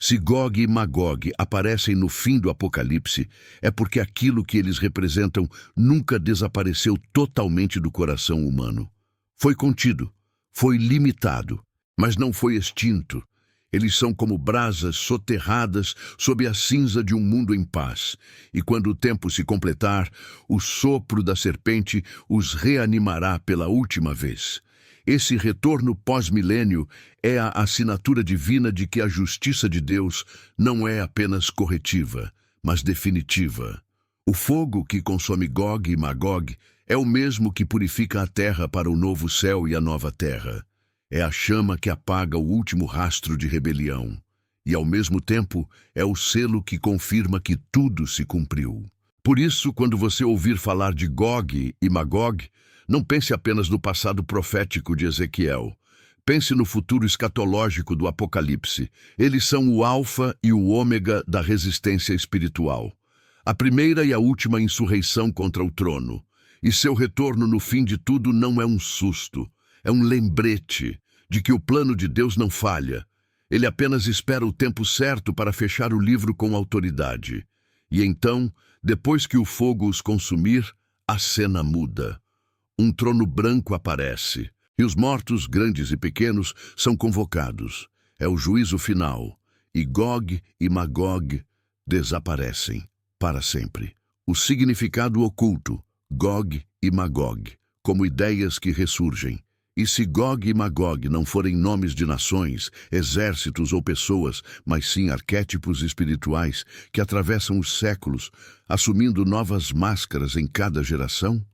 Se Gog e Magog aparecem no fim do Apocalipse, é porque aquilo que eles representam nunca desapareceu totalmente do coração humano. Foi contido, foi limitado, mas não foi extinto. Eles são como brasas soterradas sob a cinza de um mundo em paz. E quando o tempo se completar, o sopro da serpente os reanimará pela última vez. Esse retorno pós-milênio é a assinatura divina de que a justiça de Deus não é apenas corretiva, mas definitiva. O fogo que consome Gog e Magog é o mesmo que purifica a terra para o novo céu e a nova terra. É a chama que apaga o último rastro de rebelião. E, ao mesmo tempo, é o selo que confirma que tudo se cumpriu. Por isso, quando você ouvir falar de Gog e Magog, não pense apenas no passado profético de Ezequiel. Pense no futuro escatológico do Apocalipse. Eles são o alfa e o ômega da resistência espiritual. A primeira e a última insurreição contra o trono. E seu retorno no fim de tudo não é um susto. É um lembrete de que o plano de Deus não falha. Ele apenas espera o tempo certo para fechar o livro com autoridade. E então, depois que o fogo os consumir, a cena muda. Um trono branco aparece, e os mortos, grandes e pequenos, são convocados. É o juízo final, e Gog e Magog desaparecem para sempre. O significado oculto, Gog e Magog, como ideias que ressurgem. E se Gog e Magog não forem nomes de nações, exércitos ou pessoas, mas sim arquétipos espirituais que atravessam os séculos, assumindo novas máscaras em cada geração?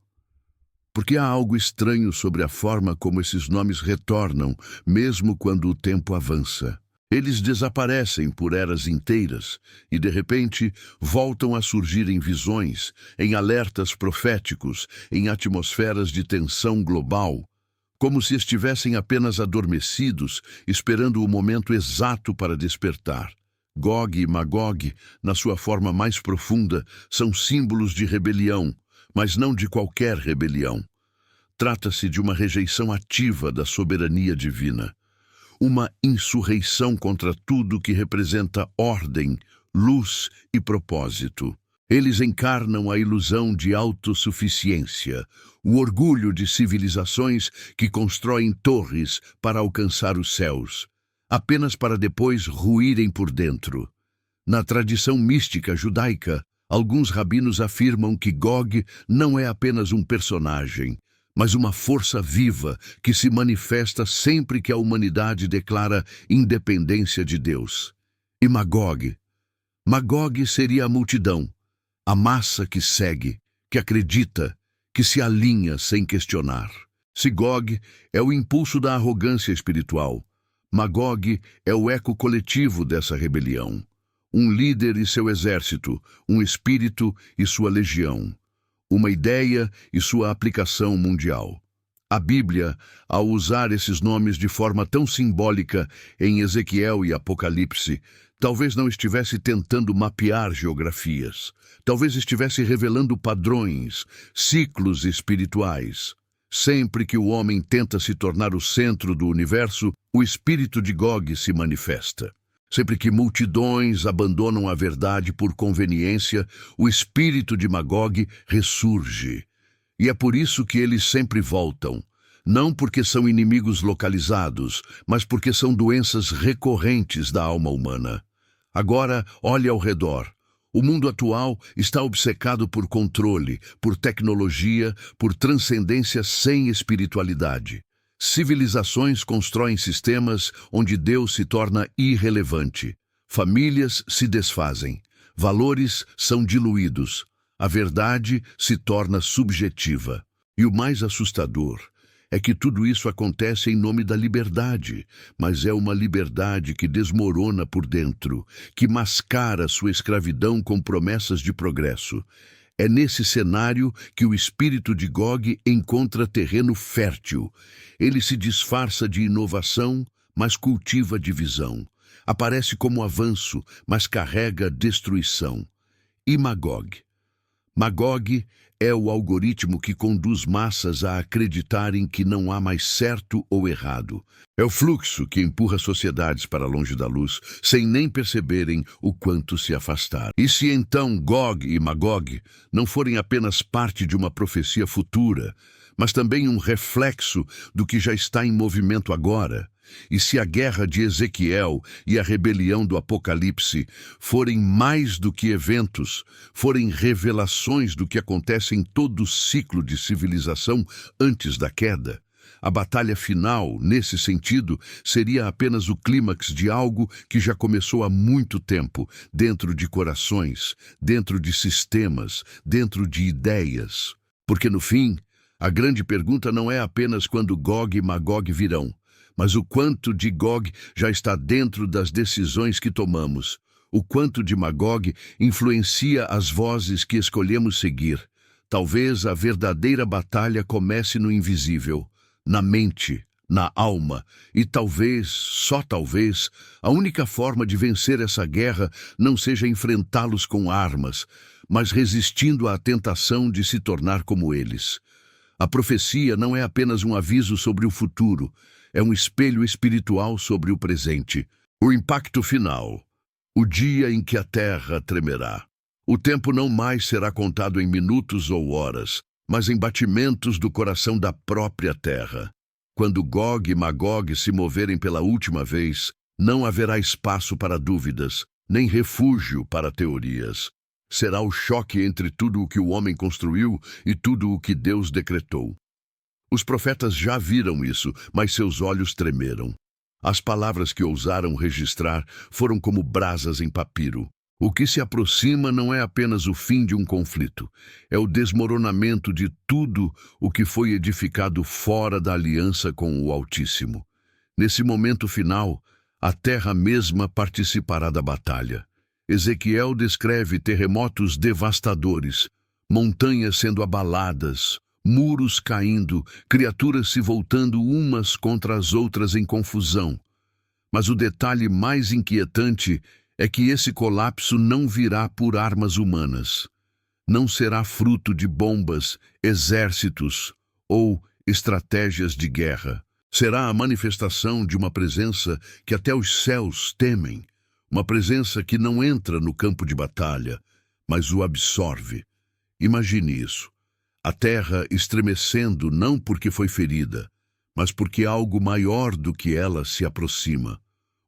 Porque há algo estranho sobre a forma como esses nomes retornam, mesmo quando o tempo avança. Eles desaparecem por eras inteiras e, de repente, voltam a surgir em visões, em alertas proféticos, em atmosferas de tensão global, como se estivessem apenas adormecidos, esperando o momento exato para despertar. Gog e Magog, na sua forma mais profunda, são símbolos de rebelião, mas não de qualquer rebelião. Trata-se de uma rejeição ativa da soberania divina, uma insurreição contra tudo que representa ordem, luz e propósito. Eles encarnam a ilusão de autossuficiência, o orgulho de civilizações que constroem torres para alcançar os céus, apenas para depois ruírem por dentro. Na tradição mística judaica, alguns rabinos afirmam que Gog não é apenas um personagem, mas uma força viva que se manifesta sempre que a humanidade declara independência de Deus. E Magog? Magog seria a multidão, a massa que segue, que acredita, que se alinha sem questionar. Se Gog é o impulso da arrogância espiritual, Magog é o eco coletivo dessa rebelião. Um líder e seu exército, um espírito e sua legião. Uma ideia e sua aplicação mundial. A Bíblia, ao usar esses nomes de forma tão simbólica em Ezequiel e Apocalipse, talvez não estivesse tentando mapear geografias. Talvez estivesse revelando padrões, ciclos espirituais. Sempre que o homem tenta se tornar o centro do universo, o espírito de Gog se manifesta. Sempre que multidões abandonam a verdade por conveniência, o espírito de Magog ressurge. E é por isso que eles sempre voltam. Não porque são inimigos localizados, mas porque são doenças recorrentes da alma humana. Agora, olhe ao redor. O mundo atual está obcecado por controle, por tecnologia, por transcendência sem espiritualidade. Civilizações constroem sistemas onde Deus se torna irrelevante. Famílias se desfazem. Valores são diluídos. A verdade se torna subjetiva. E o mais assustador é que tudo isso acontece em nome da liberdade, mas é uma liberdade que desmorona por dentro, que mascara sua escravidão com promessas de progresso. É nesse cenário que o espírito de Gog encontra terreno fértil. Ele se disfarça de inovação, mas cultiva divisão. Aparece como avanço, mas carrega destruição. E Magog? Magog é o algoritmo que conduz massas a acreditarem que não há mais certo ou errado. É o fluxo que empurra sociedades para longe da luz, sem nem perceberem o quanto se afastaram. E se então Gog e Magog não forem apenas parte de uma profecia futura, mas também um reflexo do que já está em movimento agora. E se a guerra de Ezequiel e a rebelião do Apocalipse forem mais do que eventos, forem revelações do que acontece em todo o ciclo de civilização antes da queda, a batalha final, nesse sentido, seria apenas o clímax de algo que já começou há muito tempo, dentro de corações, dentro de sistemas, dentro de ideias. Porque, no fim, a grande pergunta não é apenas quando Gog e Magog virão, mas o quanto de Gog já está dentro das decisões que tomamos, o quanto de Magog influencia as vozes que escolhemos seguir. Talvez a verdadeira batalha comece no invisível, na mente, na alma, e talvez, só talvez, a única forma de vencer essa guerra não seja enfrentá-los com armas, mas resistindo à tentação de se tornar como eles. A profecia não é apenas um aviso sobre o futuro, é um espelho espiritual sobre o presente. O impacto final, o dia em que a terra tremerá. O tempo não mais será contado em minutos ou horas, mas em batimentos do coração da própria terra. Quando Gog e Magog se moverem pela última vez, não haverá espaço para dúvidas, nem refúgio para teorias. Será o choque entre tudo o que o homem construiu e tudo o que Deus decretou. Os profetas já viram isso, mas seus olhos tremeram. As palavras que ousaram registrar foram como brasas em papiro. O que se aproxima não é apenas o fim de um conflito, é o desmoronamento de tudo o que foi edificado fora da aliança com o Altíssimo. Nesse momento final, a terra mesma participará da batalha. Ezequiel descreve terremotos devastadores, montanhas sendo abaladas, muros caindo, criaturas se voltando umas contra as outras em confusão. Mas o detalhe mais inquietante é que esse colapso não virá por armas humanas. Não será fruto de bombas, exércitos ou estratégias de guerra. Será a manifestação de uma presença que até os céus temem, uma presença que não entra no campo de batalha, mas o absorve. Imagine isso. A terra estremecendo não porque foi ferida, mas porque algo maior do que ela se aproxima.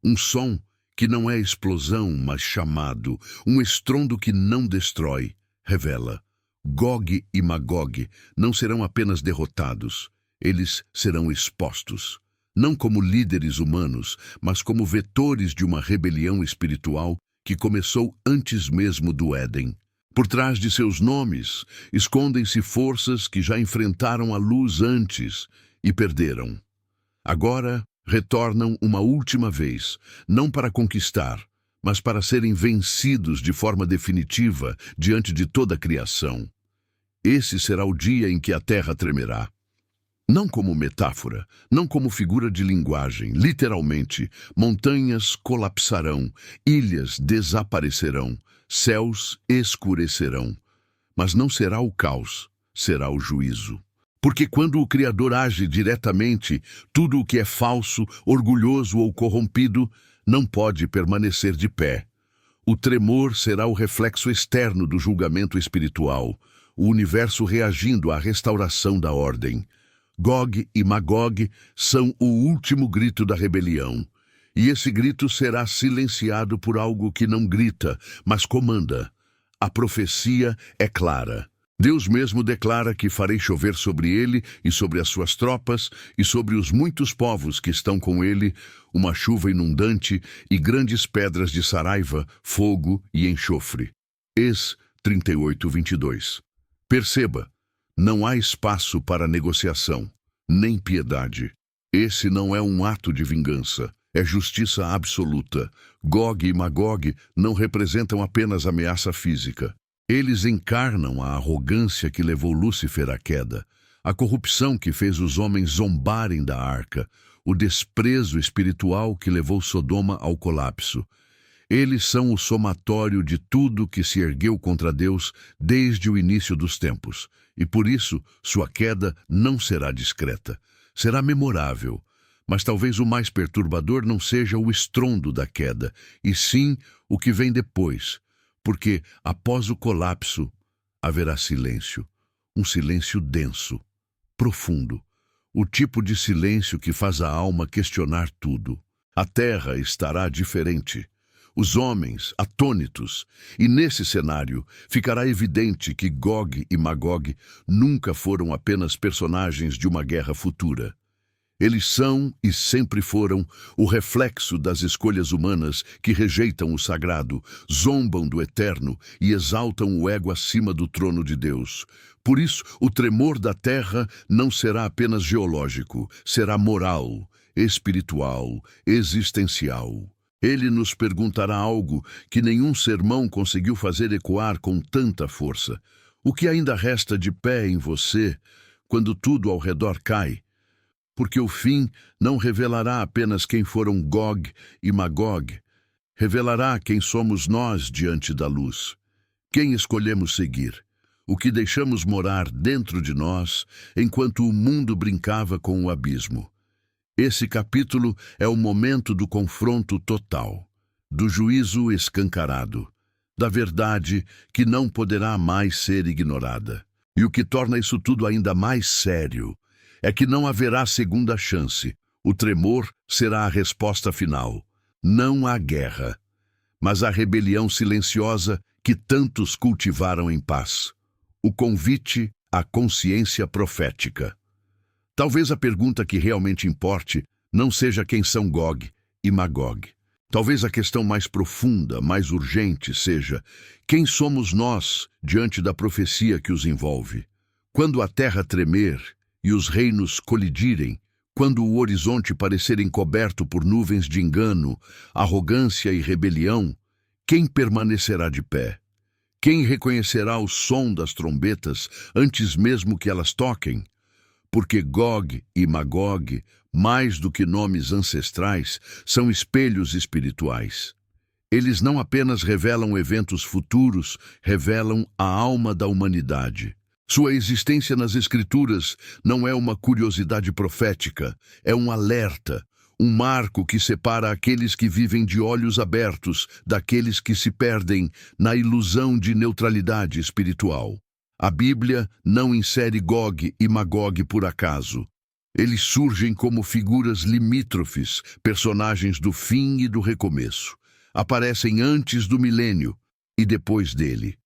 Um som que não é explosão, mas chamado, um estrondo que não destrói, revela. Gog e Magog não serão apenas derrotados, eles serão expostos. Não como líderes humanos, mas como vetores de uma rebelião espiritual que começou antes mesmo do Éden. Por trás de seus nomes, escondem-se forças que já enfrentaram a luz antes e perderam. Agora, retornam uma última vez, não para conquistar, mas para serem vencidos de forma definitiva diante de toda a criação. Esse será o dia em que a terra tremerá. Não como metáfora, não como figura de linguagem, literalmente, montanhas colapsarão, ilhas desaparecerão, céus escurecerão. Mas não será o caos, será o juízo. Porque quando o Criador age diretamente, tudo o que é falso, orgulhoso ou corrompido não pode permanecer de pé. O tremor será o reflexo externo do julgamento espiritual, o universo reagindo à restauração da ordem. Gog e Magog são o último grito da rebelião, e esse grito será silenciado por algo que não grita, mas comanda. A profecia é clara. Deus mesmo declara que farei chover sobre ele e sobre as suas tropas e sobre os muitos povos que estão com ele, uma chuva inundante e grandes pedras de saraiva, fogo e enxofre. Ex 38:22. Perceba, não há espaço para negociação, nem piedade. Esse não é um ato de vingança, é justiça absoluta. Gog e Magog não representam apenas ameaça física. Eles encarnam a arrogância que levou Lúcifer à queda, a corrupção que fez os homens zombarem da arca, o desprezo espiritual que levou Sodoma ao colapso. Eles são o somatório de tudo que se ergueu contra Deus desde o início dos tempos, e por isso sua queda não será discreta. Será memorável, mas talvez o mais perturbador não seja o estrondo da queda, e sim o que vem depois, porque após o colapso haverá silêncio, um silêncio denso, profundo, o tipo de silêncio que faz a alma questionar tudo. A terra estará diferente, os homens atônitos, e nesse cenário ficará evidente que Gog e Magog nunca foram apenas personagens de uma guerra futura. Eles são e sempre foram o reflexo das escolhas humanas que rejeitam o sagrado, zombam do eterno e exaltam o ego acima do trono de Deus. Por isso, o tremor da terra não será apenas geológico, será moral, espiritual, existencial. Ele nos perguntará algo que nenhum sermão conseguiu fazer ecoar com tanta força. O que ainda resta de pé em você quando tudo ao redor cai? Porque o fim não revelará apenas quem foram Gog e Magog, revelará quem somos nós diante da luz, quem escolhemos seguir, o que deixamos morar dentro de nós enquanto o mundo brincava com o abismo. Esse capítulo é o momento do confronto total, do juízo escancarado, da verdade que não poderá mais ser ignorada. E o que torna isso tudo ainda mais sério é que não haverá segunda chance. O tremor será a resposta final. Não há guerra, mas a rebelião silenciosa que tantos cultivaram em paz. O convite à consciência profética. Talvez a pergunta que realmente importe não seja quem são Gog e Magog. Talvez a questão mais profunda, mais urgente seja quem somos nós diante da profecia que os envolve. Quando a terra tremer e os reinos colidirem, quando o horizonte parecer encoberto por nuvens de engano, arrogância e rebelião, quem permanecerá de pé? Quem reconhecerá o som das trombetas antes mesmo que elas toquem? Porque Gog e Magog, mais do que nomes ancestrais, são espelhos espirituais. Eles não apenas revelam eventos futuros, revelam a alma da humanidade. Sua existência nas Escrituras não é uma curiosidade profética, é um alerta, um marco que separa aqueles que vivem de olhos abertos daqueles que se perdem na ilusão de neutralidade espiritual. A Bíblia não insere Gog e Magog por acaso. Eles surgem como figuras limítrofes, personagens do fim e do recomeço. Aparecem antes do milênio e depois dele.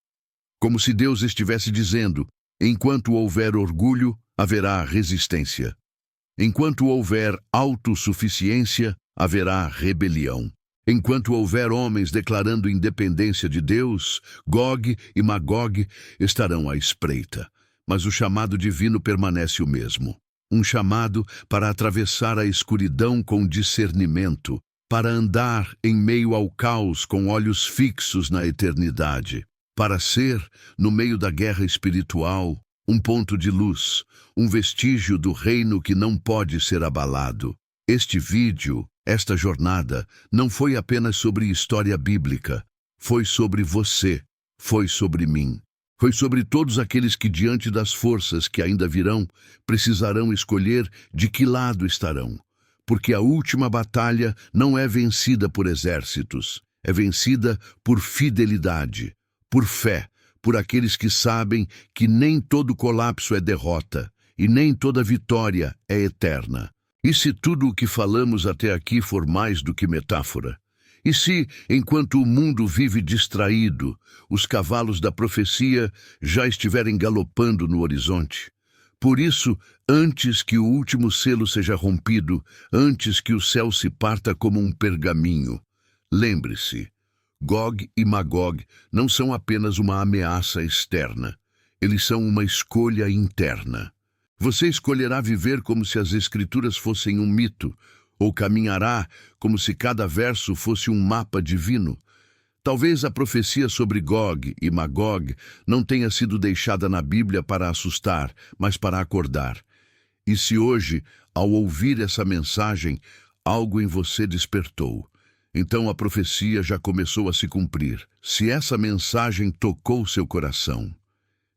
Como se Deus estivesse dizendo: enquanto houver orgulho, haverá resistência. Enquanto houver autossuficiência, haverá rebelião. Enquanto houver homens declarando independência de Deus, Gog e Magog estarão à espreita. Mas o chamado divino permanece o mesmo. Um chamado para atravessar a escuridão com discernimento, para andar em meio ao caos com olhos fixos na eternidade, para ser, no meio da guerra espiritual, um ponto de luz, um vestígio do reino que não pode ser abalado. Este vídeo, esta jornada, não foi apenas sobre história bíblica, foi sobre você, foi sobre mim. Foi sobre todos aqueles que, diante das forças que ainda virão, precisarão escolher de que lado estarão. Porque a última batalha não é vencida por exércitos, é vencida por fidelidade, por fé, por aqueles que sabem que nem todo colapso é derrota e nem toda vitória é eterna. E se tudo o que falamos até aqui for mais do que metáfora? E se, enquanto o mundo vive distraído, os cavalos da profecia já estiverem galopando no horizonte? Por isso, antes que o último selo seja rompido, antes que o céu se parta como um pergaminho, lembre-se, Gog e Magog não são apenas uma ameaça externa, eles são uma escolha interna. Você escolherá viver como se as Escrituras fossem um mito, ou caminhará como se cada verso fosse um mapa divino. Talvez a profecia sobre Gog e Magog não tenha sido deixada na Bíblia para assustar, mas para acordar. E se hoje, ao ouvir essa mensagem, algo em você despertou, então a profecia já começou a se cumprir. Se essa mensagem tocou seu coração,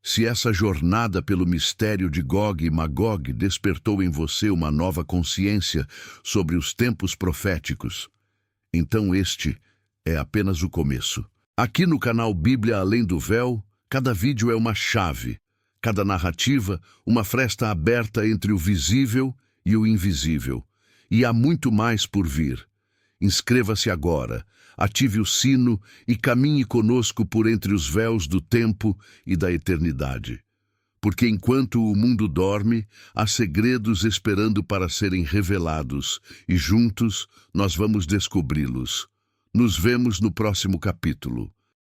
se essa jornada pelo mistério de Gog e Magog despertou em você uma nova consciência sobre os tempos proféticos, então este é apenas o começo. Aqui no canal Bíblia Além do Véu, cada vídeo é uma chave, Cada narrativa, uma fresta aberta entre o visível e o invisível. E há muito mais por vir. Inscreva-se agora, ative o sino e caminhe conosco por entre os véus do tempo e da eternidade. Porque enquanto o mundo dorme, há segredos esperando para serem revelados, e juntos nós vamos descobri-los. Nos vemos no próximo capítulo.